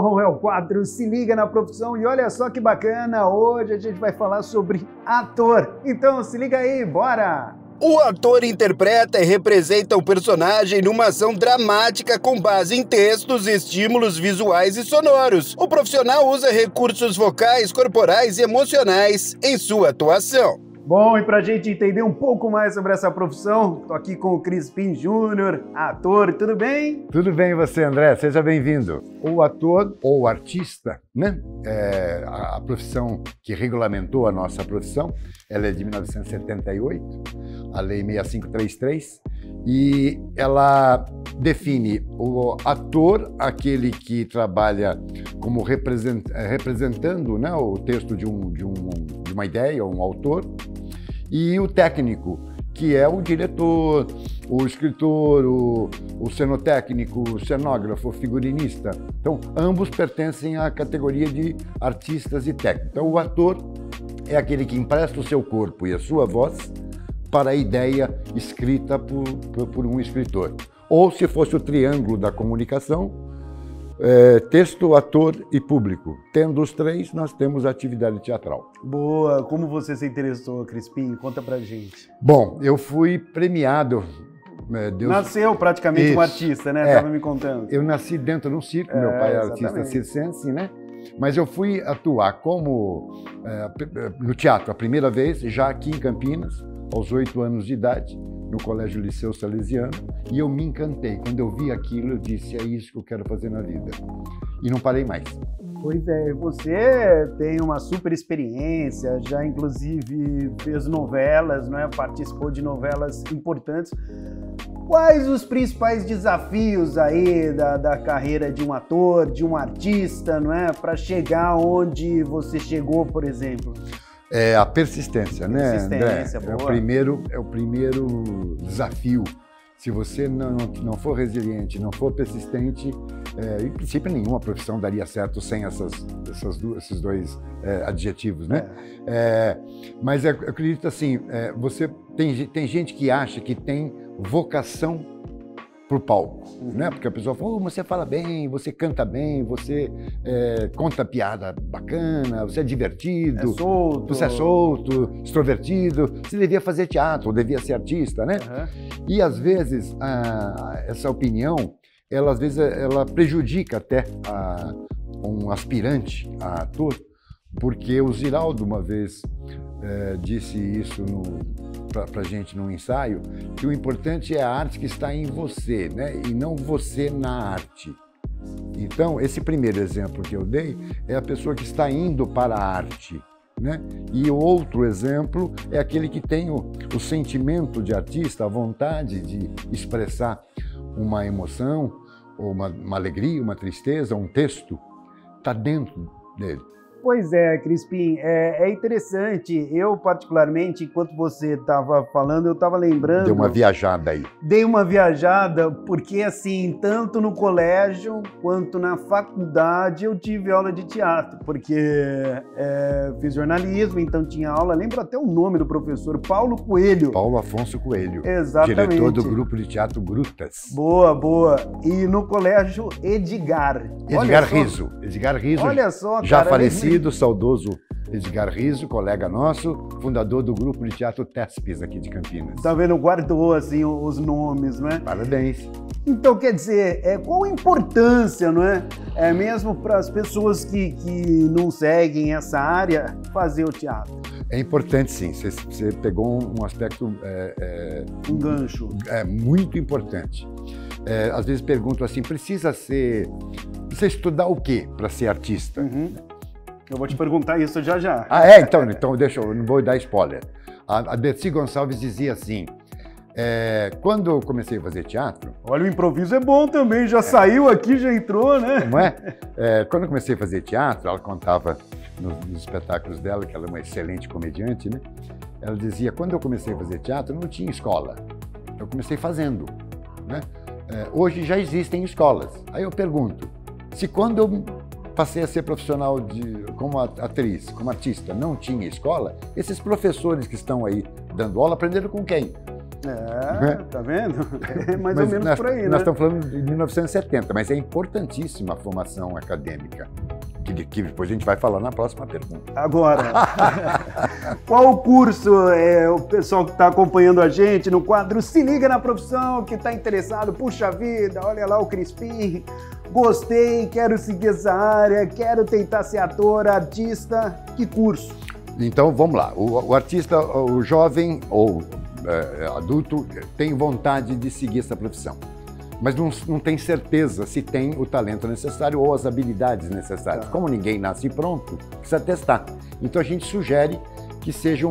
bom, é o quadro Se Liga na Profissão e olha só que bacana, hoje a gente vai falar sobre ator. Então se liga aí, bora! O ator interpreta e representa o personagem numa ação dramática com base em textos, estímulos visuais e sonoros. O profissional usa recursos vocais, corporais e emocionais em sua atuação. Bom, e pra gente entender um pouco mais sobre essa profissão, tô aqui com o Crispim Júnior, ator, tudo bem? Tudo bem e você, André? Seja bem-vindo. O ator ou artista, né? A profissão que regulamentou a nossa profissão, ela é de 1978, a Lei 6533, e ela define o ator, aquele que trabalha como representando, né, o texto de uma ideia, um autor, e o técnico, que é o diretor, o escritor, o cenotécnico, o cenógrafo, o figurinista. Então, ambos pertencem à categoria de artistas e técnicos. Então, o ator é aquele que empresta o seu corpo e a sua voz para a ideia escrita por um escritor. Ou, se fosse o triângulo da comunicação, texto, ator e público. Tendo os três, nós temos a atividade teatral. Boa! Como você se interessou, Crispim? Conta pra gente. Bom, eu fui premiado. Nasceu praticamente um artista, né? Estava me contando. Eu nasci dentro de um circo, meu pai é artista circense, né? Mas eu fui atuar no teatro a primeira vez, já aqui em Campinas, aos 8 anos de idade, no Colégio Liceu Salesiano, e eu me encantei. Quando eu vi aquilo, eu disse, é isso que eu quero fazer na vida. E não parei mais. Pois é, você tem uma super experiência, já inclusive fez novelas, não é? Participou de novelas importantes. Quais os principais desafios aí da carreira de um ator, de um artista, não é? Para chegar onde você chegou, por exemplo? É a persistência, né, André? Boa. É o primeiro desafio. Se você não for resiliente, não for persistente, em princípio nenhuma profissão daria certo sem esses dois adjetivos, né? Mas eu acredito assim, tem gente que acha que tem vocação para o palco, né? Porque a pessoa fala, você fala bem, você canta bem, você conta piada bacana, você é divertido, você é solto, extrovertido, você devia fazer teatro, devia ser artista, né? E às vezes essa opinião, ela prejudica até um aspirante a ator, porque o Ziraldo uma vez disse isso pra gente num ensaio, que o importante é a arte que está em você, né? E não você na arte. Então, esse primeiro exemplo que eu dei é a pessoa que está indo para a arte, né? E o outro exemplo é aquele que tem o sentimento de artista, a vontade de expressar uma emoção, ou uma alegria, uma tristeza, um texto, está dentro dele. Pois é, Crispim, é interessante. Eu, particularmente, enquanto você estava falando, eu estava lembrando... Deu uma viajada aí. Dei uma viajada, porque assim, tanto no colégio quanto na faculdade eu tive aula de teatro, porque fiz jornalismo, então tinha aula, lembro até o nome do professor, Paulo Coelho. Paulo Afonso Coelho. Exatamente. Diretor do grupo de teatro Grutas. Boa, boa. E no colégio, Edgar. Edgar Riso. Edgar Riso. Olha só, cara. Já falecido. Saudoso Edgar Riso, colega nosso, fundador do grupo de teatro Tespes aqui de Campinas. Tá vendo? Guardou assim os nomes, não é? Parabéns. Então, quer dizer, qual a importância, não é? Mesmo para as pessoas que não seguem essa área, fazer o teatro? É importante, sim. Você pegou um aspecto... um gancho. Muito importante. Às vezes pergunto assim, precisa estudar o quê para ser artista? Eu vou te perguntar isso já já. Então deixa eu não vou dar spoiler. A Dercy Gonçalves dizia assim, quando eu comecei a fazer teatro... Olha, o improviso é bom também, já saiu aqui, já entrou, né? Não é? Quando eu comecei a fazer teatro, ela contava nos espetáculos dela, que ela é uma excelente comediante, né? Ela dizia, quando eu comecei a fazer teatro, não tinha escola. Eu comecei fazendo, né? Hoje já existem escolas. Aí eu pergunto, se quando eu passei a ser profissional como atriz, como artista, não tinha escola, esses professores que estão aí dando aula aprenderam com quem? Tá vendo? É mais ou menos por aí, né? Nós estamos falando de 1970, mas é importantíssima a formação acadêmica, que depois a gente vai falar na próxima pergunta. Agora, qual curso o pessoal que está acompanhando a gente no quadro Se Liga na Profissão, que está interessado, puxa vida, olha lá o Crispim, gostei, quero seguir essa área, quero tentar ser ator, artista, que curso? Então, vamos lá. O artista, o jovem ou adulto tem vontade de seguir essa profissão, mas não tem certeza se tem o talento necessário ou as habilidades necessárias. Como ninguém nasce pronto, precisa testar. Então a gente sugere que seja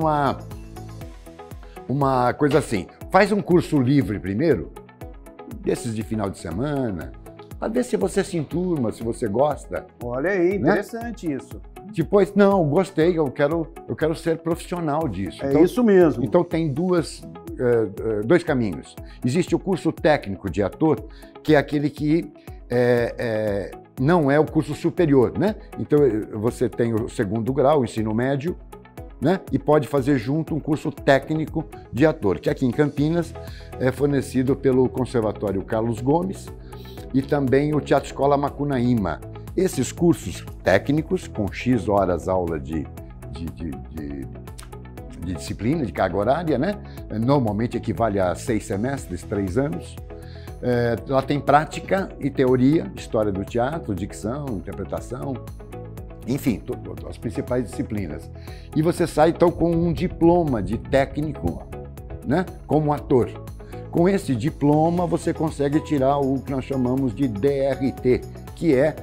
uma coisa assim, faz um curso livre primeiro, desses de final de semana, para ver se você se enturma, se você gosta. Olha aí, interessante, né? Isso. Depois, não, gostei, eu quero ser profissional disso. Então, isso mesmo. Então tem dois caminhos. Existe o curso técnico de ator, que é aquele que não é o curso superior, né? Então você tem o segundo grau, o ensino médio, né? E pode fazer junto um curso técnico de ator, que aqui em Campinas é fornecido pelo Conservatório Carlos Gomes e também o Teatro Escola Macunaíma. Esses cursos técnicos, com X horas aula de disciplina, de carga horária, né? Normalmente equivale a 6 semestres, 3 anos. Lá tem prática e teoria, história do teatro, dicção, interpretação, enfim, as principais disciplinas. E você sai então com um diploma de técnico, né? Como ator. Com esse diploma você consegue tirar o que nós chamamos de DRT, que é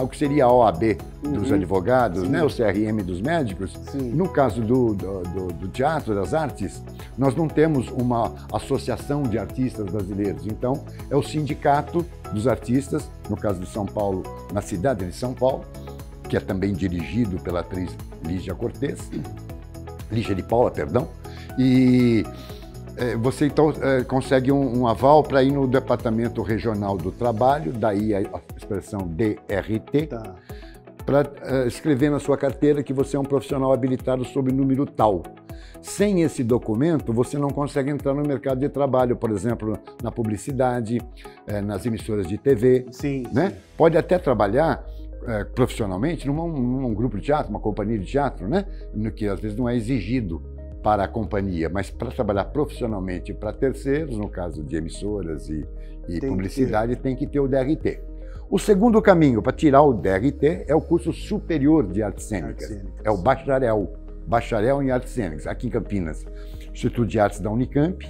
o que seria a OAB dos advogados, né? O CRM dos médicos. Sim. No caso do teatro, das artes, nós não temos uma associação de artistas brasileiros. Então, é o sindicato dos artistas, no caso de São Paulo, na cidade de São Paulo, que é também dirigido pela atriz Lígia de Paula, perdão. E você então consegue um aval para ir no Departamento Regional do Trabalho, daí a expressão DRT, para escrever na sua carteira que você é um profissional habilitado sob o número tal. Sem esse documento, você não consegue entrar no mercado de trabalho, por exemplo, na publicidade, nas emissoras de TV. Sim, né? Sim. Pode até trabalhar profissionalmente num grupo de teatro, uma companhia de teatro, né? Que às vezes não é exigido para a companhia, mas para trabalhar profissionalmente para terceiros, no caso de emissoras e publicidade, tem que ter o DRT. O segundo caminho para tirar o DRT é o curso superior de artes cênicas. É o bacharel em artes cênicas, aqui em Campinas. Instituto de Artes da Unicamp.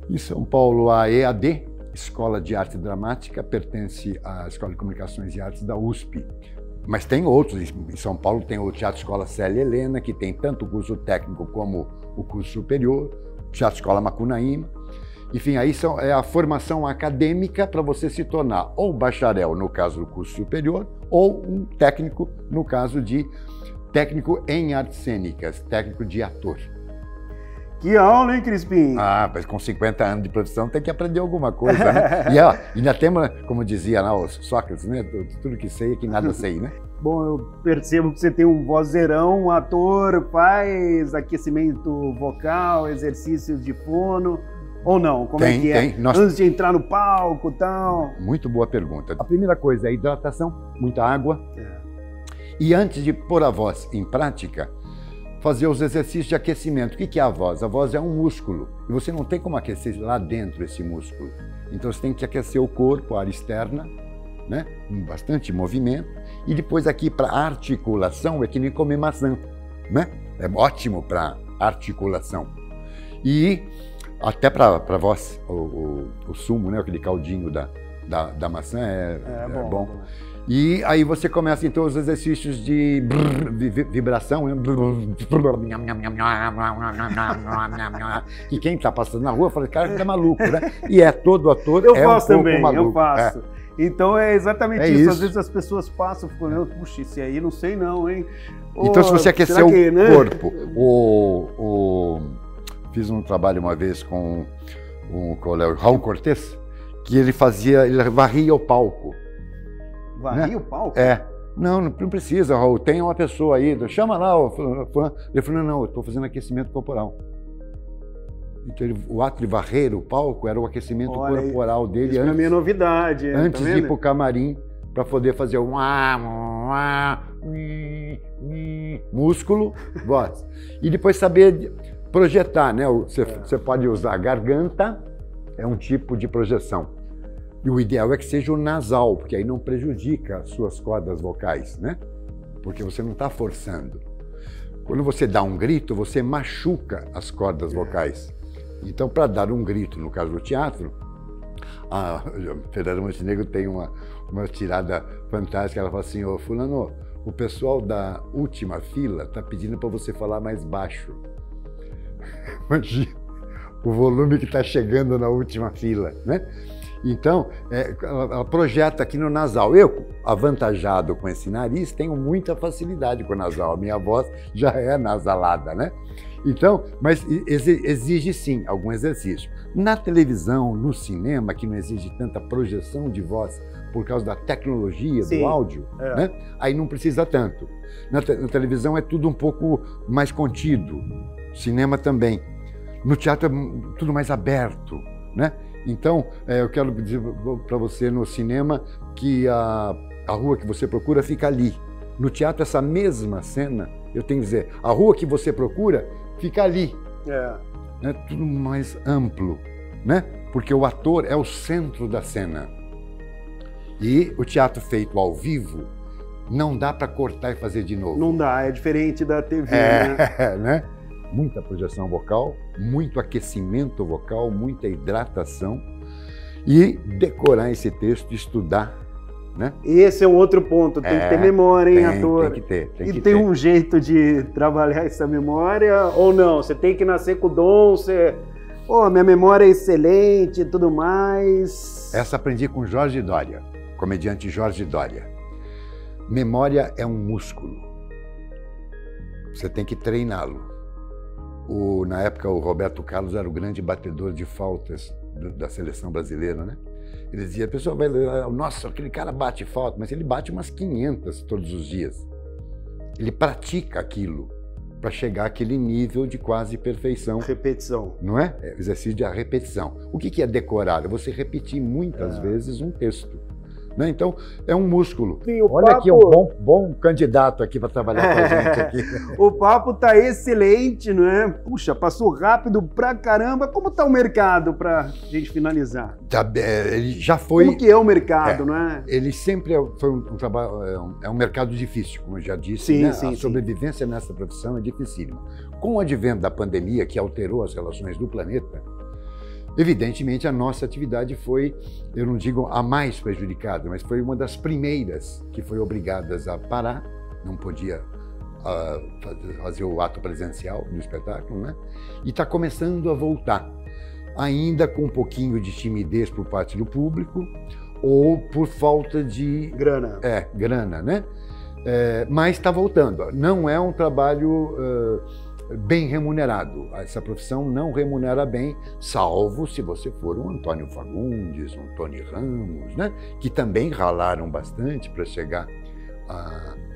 Em São Paulo, a EAD, Escola de Arte Dramática, pertence à Escola de Comunicações e Artes da USP. Mas tem outros, em São Paulo tem o Teatro Escola Célia Helena, que tem tanto o curso técnico como o curso superior, o Teatro Escola Macunaíma. Enfim, aí é a formação acadêmica para você se tornar ou bacharel, no caso do curso superior, ou um técnico, no caso de técnico em artes cênicas, técnico de ator. Que aula, hein, Crispim? Mas com 50 anos de profissão tem que aprender alguma coisa, né? E ainda temos, como dizia lá o Sócrates, né? Tudo que sei é que nada sei, né? Bom, eu percebo que você tem um vozeirão, um ator, faz aquecimento vocal, exercícios de fono, ou não? Como é que é? Tem. Antes de entrar no palco e tal? Muito boa pergunta. A primeira coisa é a hidratação, muita água. E antes de pôr a voz em prática, fazer os exercícios de aquecimento. O que é a voz? A voz é um músculo e você não tem como aquecer lá dentro esse músculo. Então você tem que aquecer o corpo, a área externa, né? Com bastante movimento. E depois aqui para articulação é que nem comer maçã, né? É ótimo para articulação. E até para a voz, o sumo, né? Aquele caldinho da maçã é bom. E aí você começa então os exercícios de vibração, né? E quem está passando na rua fala, cara, é maluco, né? E todo ator eu é faço um pouco também, maluco. Eu faço. Então é exatamente isso. Às vezes as pessoas passam e ficam, puxa, esse aí não sei não, hein? Então se você aquecer o corpo, fiz um trabalho uma vez com o colega Raul Cortez, que ele varria o palco. Varria o palco? Não precisa, Raul. Tem uma pessoa aí, chama lá o fulano. Ele falou, não, eu estou fazendo aquecimento corporal. Então, o ato de varrer o palco era o aquecimento corporal dele antes. Pra mim é novidade. Antes de ir pro camarim, para poder fazer o músculo, voz. E depois saber projetar, né? Você pode usar a garganta, é um tipo de projeção. E o ideal é que seja o nasal, porque aí não prejudica as suas cordas vocais, né? Porque você não está forçando. Quando você dá um grito, você machuca as cordas vocais. Então, para dar um grito, no caso do teatro, a Fernanda Montenegro tem uma tirada fantástica. Ela fala assim: ô fulano, o pessoal da última fila está pedindo para você falar mais baixo. Imagina o volume que está chegando na última fila, né? Então, ela projeta aqui no nasal. Eu, avantajado com esse nariz, tenho muita facilidade com o nasal. A minha voz já é nasalada, né? Então, mas exige sim algum exercício. Na televisão, no cinema, que não exige tanta projeção de voz por causa da tecnologia do áudio, né? Aí não precisa tanto. Na televisão é tudo um pouco mais contido, cinema também. No teatro é tudo mais aberto, né? Então, eu quero dizer para você no cinema que a rua que você procura fica ali. No teatro, essa mesma cena, eu tenho que dizer, a rua que você procura fica ali. É tudo mais amplo, né? Porque o ator é o centro da cena. E o teatro feito ao vivo não dá para cortar e fazer de novo. Não dá, é diferente da TV, né? Né? Muita projeção vocal, muito aquecimento vocal, muita hidratação e decorar esse texto, estudar, né? Esse é um outro ponto, tem que ter memória, hein, ator? Tem que ter. Tem um jeito de trabalhar essa memória ou não? Você tem que nascer com o dom, minha memória é excelente e tudo mais. Essa aprendi com Jorge Doria, comediante Jorge Doria. Memória é um músculo. Você tem que treiná-lo. Na época, o Roberto Carlos era o grande batedor de faltas da seleção brasileira, né? Ele dizia, a pessoa vai ler, nossa, aquele cara bate falta, mas ele bate umas 500 todos os dias. Ele pratica aquilo para chegar àquele nível de quase perfeição. Repetição. Não é? É o exercício de repetição. O que é decorar? É você repetir muitas vezes um texto. Né? Então, é um músculo. Sim, olha papo... aqui, um bom candidato aqui para trabalhar com a gente aqui. O papo tá excelente, não é? Puxa, passou rápido pra caramba. Como tá o mercado pra gente finalizar? Ele já foi... Como que é o mercado, não é? Ele sempre foi um trabalho, é um mercado difícil, como eu já disse. Sim, né? sim, a sobrevivência nessa profissão é dificílima. Com o advento da pandemia, que alterou as relações do planeta, evidentemente, a nossa atividade foi, eu não digo a mais prejudicada, mas foi uma das primeiras que foi obrigadas a parar, não podia fazer o ato presencial do espetáculo, né? E está começando a voltar, ainda com um pouquinho de timidez por parte do público ou por falta de... Grana. Grana, né? Mas está voltando. Não é um trabalho... bem remunerado. Essa profissão não remunera bem, salvo se você for um Antônio Fagundes, um Tony Ramos, né? Que também ralaram bastante para chegar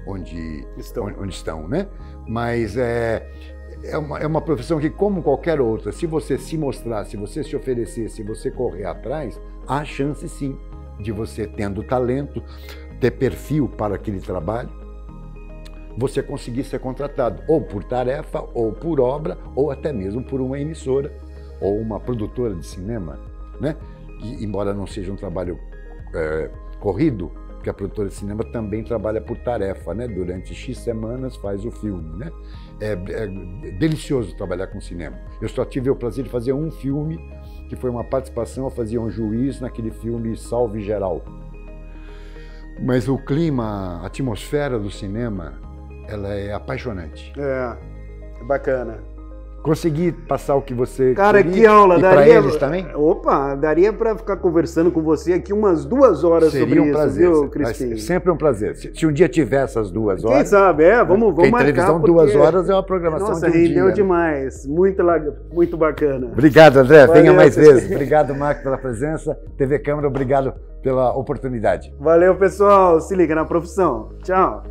onde estão, né? Mas é uma profissão que, como qualquer outra, se você se mostrar, se você se oferecer, se você correr atrás, há chance sim de você, tendo talento, ter perfil para aquele trabalho, você conseguir ser contratado, ou por tarefa, ou por obra, ou até mesmo por uma emissora, ou uma produtora de cinema, né? E, embora não seja um trabalho corrido, porque a produtora de cinema também trabalha por tarefa, né? Durante X semanas faz o filme, né? É delicioso trabalhar com cinema. Eu só tive o prazer de fazer um filme, que foi uma participação, eu fazia um juiz naquele filme Salve Geral. Mas o clima, a atmosfera do cinema, ela é apaixonante. É bacana. Consegui passar o que você Cara, queria, que aula. E daria... para eles também? Opa, daria para ficar conversando com você aqui umas 2 horas Seria sobre um prazer, isso, viu, Crispim? Sempre um prazer. Se um dia tiver essas 2 horas... Quem sabe, vamos marcar. Televisão, porque... 2 horas é uma programação Nossa, de um dia. rendeu demais. Muito bacana. Obrigado, André. Valeu, Venha mais vezes. Obrigado, Marco, pela presença. TV Câmara, obrigado pela oportunidade. Valeu, pessoal. Se liga na profissão. Tchau.